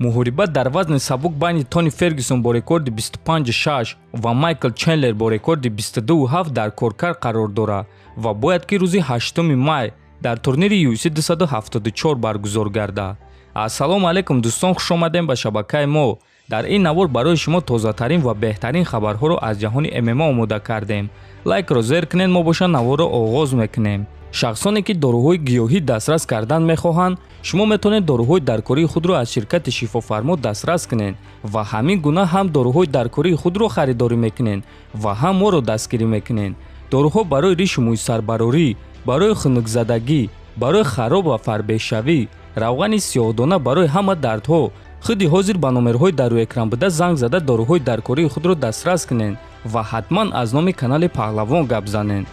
муҳориба дар вазни сабук байни Тони Фергюсон бо рекорди 25.6 ва Майкл Чендлер бо рекорди 22.7 дар коркар қарор дорад ва бояд ки рӯзи 8 май дар турнири UFC 274 баргузор гардад. Ассалому алайкум дӯстон, хушомадем ба шабакаи мо. дар ин навор барои шумо тозатарин ва беҳтарин хабарҳоро аз ҷаҳони ММА омода кардем. Лайкро зер кунед, мо боша наворро оғоз мекунем. шахсоне ки доруҳои гиёҳӣ дастрас кардан мехоҳанд, шумо метавонед доруҳои даркории худро аз ширкати Шифофармо дастрас кунед ва ҳамин гуна ҳам доруҳои даркории худро харидорӣ мекунед ва ҳам моро дастгирӣ мекунед. доруҳо барои ришу мӯйсарбарорӣ, барои хунукзадагӣ, барои хароб ва фарбешавӣ, равғани сиёҳдона барои ҳама дардҳо. худи ҳозир ба номерҳои дар рӯи экран буда занг зада доруҳои даркории худро дастрас кунед ва ҳатман аз номи канали Паҳлавон гап занед.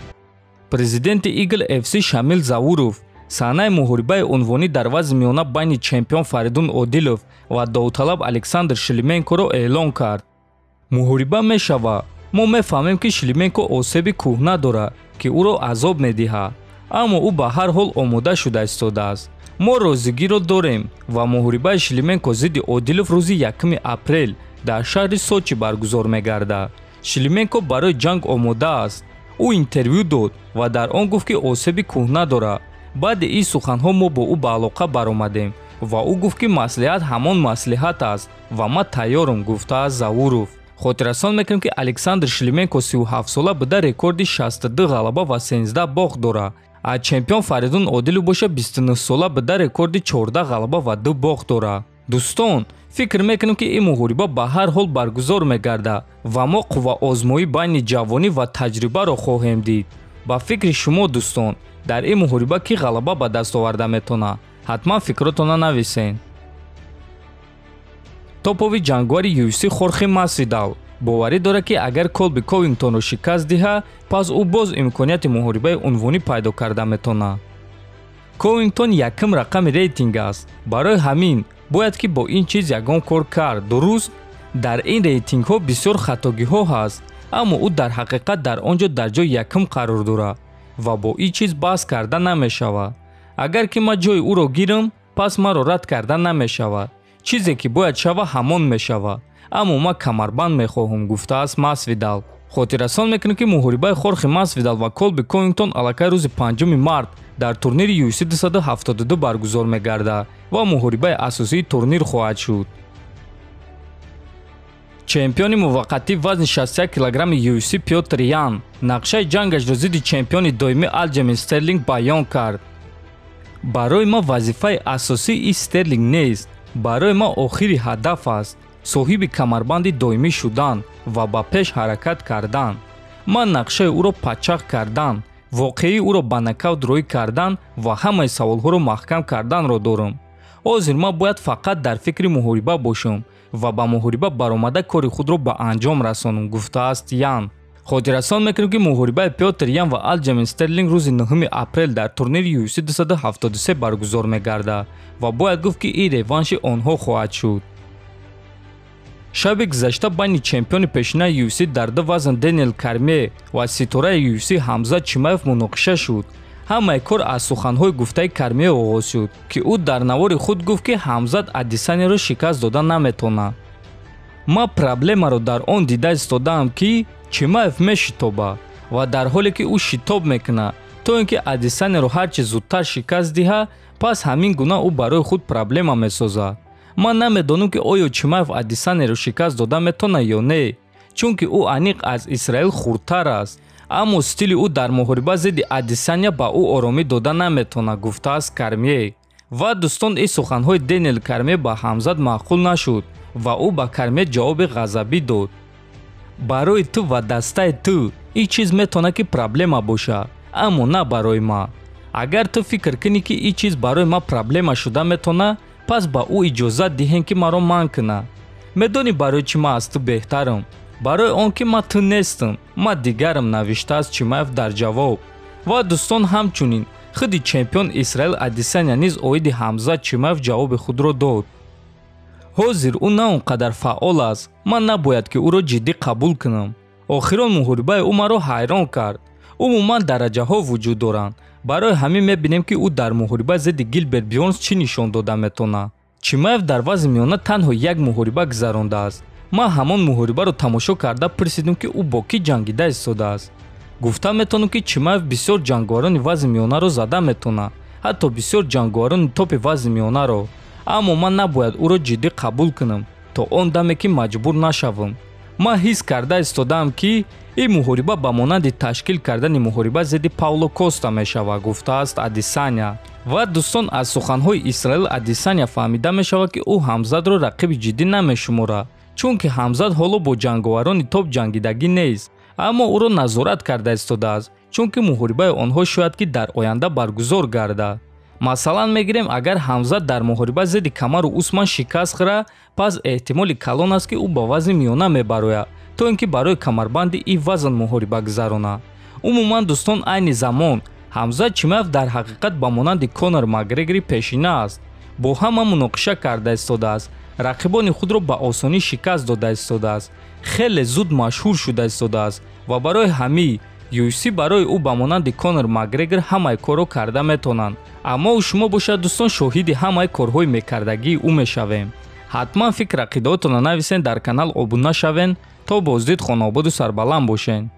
Президенти Eagle FC Шамил Завуров саҳнаи муҳорибаи унвонӣ дар вазни миёна байни чемпион Фаридун Одилов ва Довталаб Александр Шлименкоро эълон кард. муҳориба мешава. мо мефаҳмем ки Шлименко осеби кӯҳна дорад ки ӯро азоб медиҳад, аммо ӯ ба ҳар ҳол омода шуда истодааст. мо розигиро дорем ва муҳорибаи Шлименко зидди Одилов рӯзи 1 апрел дар шаҳри Сочи баргузор мегардад. Шлименко барои ҷанг омода аст. ӯ интервю дод ва дар он гуфт ки осеби кӯҳна дорад. баъди ин суханҳо мо бо ӯ ба алоқа баромадем ва ӯ гуфт ки маслиҳат ҳамон маслиҳат аст ва ман тайёрам, гуфтааст Завуров. хотиррасон мекунем ки Александр Шлименко 37-сола буда рекорди 62 ғалаба ва 13 бохт дорад. аз чемпион Фаридун Одилов боша 29-сола буда рекорди 14 ғалаба ва 2 бохт дорад. дӯстон, фикр мекунем ки ин муҳориба ба ҳар ҳол баргузор мегардад ва мо қувваозмоӣ байни ҷавонӣ ва таҷрибаро хоҳем дид. ба фикри шумо дӯстон, дар ин муҳориба кӣ ғалаба ба даст оварда метавонад? ҳатман фикротонро нависен. топови ҷангвари UFC Хорхе Масвидал боварӣ дорад ки агар Колби Ковингтонро шикаст диҳад, пас ӯ боз имконияти муҳорибаи унвонӣ пайдо карда метавонад. Ковингтон якум рақами рейтинг аст. барои ҳамин бояд ки бо ин чиз ягон кор кард. дуруст, дар ин рейтингҳо бисёр хатогиҳо ҳаст, аммо ӯ дар ҳақиқат дар он ҷо дар ҷои якум қарор дорад ва бо ин чиз баҳс карда намешавад. агар ки ман ҷои ӯро гирам, пас маро рад карда намешавад. чизе ки бояд шава ҳамон мешавад, аммо ман камарбанд мехоҳам, гуфтааст Масвидал. хотиррасон мекунем ки муҳорибаи Хорхе Масвидал ва Колби Ковингтон аллакай рӯзи 5 март дар турнири UFC 272 баргузор мегардад ва муҳорибаи асосии турнир хоҳад шуд. чемпиони муваққатӣ вазни 61 килограмми UFC Пётр Ян нақшаи ҷангашро зидди чемпиони доимӣ Алҷемин Стерлинг баён кард. барои ман вазифаи асосии ин Стерлинг нест, барои ман охири ҳадаф аст, соҳиби камарбанди доимӣ шудан ва ба пеш ҳаракат кардан. ман нақшаи ӯро пачақ кардан, воқеӣ ӯро ба нокаут роӣ кардан ва ҳамаи саволҳоро маҳкам карданро дорам. ҳозир ман бояд фақат дар фикри муҳориба бошам ва ба муҳориба баромада кори худро ба анҷом расонам, гуфтааст Ян. хотиррасон мекунем ки муҳорибаи Пётр Ян ва Алҷемин Стерлинг рӯзи 9 апрел дар турнири UFC 273 баргузор мегардад ва бояд гуфт ки ин реванши онҳо хоҳад шуд. шаби гузашта байни чемпиони пешинаи UFC дар ду вазн Денел Карме ва ситораи UFC Ҳамзат Чимаев муноқиша шуд. ҳамаи кор аз суханҳои гуфтаи Карме оғоз шуд ки ӯ дар навори худ гуфт ки Ҳамзат Адисанияро шикаст дода наметавонад. ман проблемаро дар он дида истодаам ки Чимаев мешитобад ва дар ҳоле ки ӯ шитоб мекунад то ин ки Адисанияро ҳарчи зудтар шикаст диҳад, пас ҳамин гуна ӯ барои худ проблема месозад. ман намедонам ки оё Чимаев Адисанияро шикаст дода метавонад ё не, чунки ӯ аниқ аз Исраил хурдтар аст, аммо стили ӯ дар муҳориба зидди Адисания ба ӯ оромӣ дода наметавонад, гуфтааст Карме. ва дӯстон, ин суханҳои Денел Карме ба Ҳамзат маъқул нашуд ва ӯ ба Карме ҷавоби ғазабӣ дод. барои ту ва дастаи ту ин чиз метавонад ки проблема бошад, аммо на барои ман. агар ту фикр кунӣ ки ин чиз барои ман проблема шуда метавонад, пас ба ӯ иҷозат диҳем ки маро манъ кунад. медонӣ барои чӣ ман аз ту беҳтарам? барои он ки ман ту нестам, ман дигарам, навиштааст Чимаев дар ҷавоб. ва дӯстон, ҳамчунин худи чемпион Исраил Адисания низ оиди Ҳамзат Чимаев ҷавоби худро дод. ҳозир ӯ на он қадар фаъол аст, ман набояд ки ӯро ҷиддӣ қабул кунам. охирон муҳорибаи ӯ маро ҳайрон кард. умуман дараҷаҳо вуҷуд доранд. барои ҳамин мебинем ки ӯ дар муҳориба зидди Гилберт Бёрнс чӣ нишон дода метавонад. Чимаев дар вазни миёна танҳо як муҳориба гузарондааст. Ман ҳамон муҳорибаро тамошо карда пурсидем, ки ӯ бо кӣ ҷангида истодааст. Гуфта метавонам, ки Чимаев бисёр ҷанговарони вазни миёнаро зада метавонад, ҳатто бисёр ҷанговарони топи вазни миёнаро. Аммо ман набояд ӯро ҷиддӣ қабул кунам, то он даме ки маҷбур нашавам. Ман ҳис карда истодаам, ки ин муҳориба ба монанди ташкил кардани муҳориба зидди Пауло Коста мешавад, гуфтааст Адесanya. Ва дӯстон, аз суханҳои Исраил Адесanya фаҳмида мешавад, ки ӯ Ҳамзатро рақиби ҷиддӣ намешуморад, чунки Ҳамзат ҳоло бо ҷанговарони топ ҷангидагӣ нест, аммо ӯро назорат карда истодааст, чунки муҳорибаи онҳо шояд ки дар оянда баргузор гардад. Масалан мегирем, агар Ҳамзат дар муҳориба зидди Камару Усман шикаст хӯрад, пас эҳтимоли калон аст, ки ӯ ба вазни миёна мебарояд, то ин ки барои камарбанди ин вазн муҳориба гузаронад. Умуман дӯстон, айни замон Ҳамзат Чимаев дар ҳақиқат ба монанди Конор Макгрегори пешина аст. Бо ҳама муноқиша карда истодааст, рақибони худро ба осонӣ шикаст дода истодааст, хеле зуд машҳур шуда истодааст ва барои ҳамин UFC барои ӯ ба монанди Конор Макгрегор ҳамаи корро карда метавонанд. Аммо шумо бошад дӯстон, шоҳиди ҳамаи корҳои мекардагии ӯ мешавем. ҳатман фикр ақидаотонро нависен, дар канал обуна шавен, то боздид хонободу сарбаланд бошен.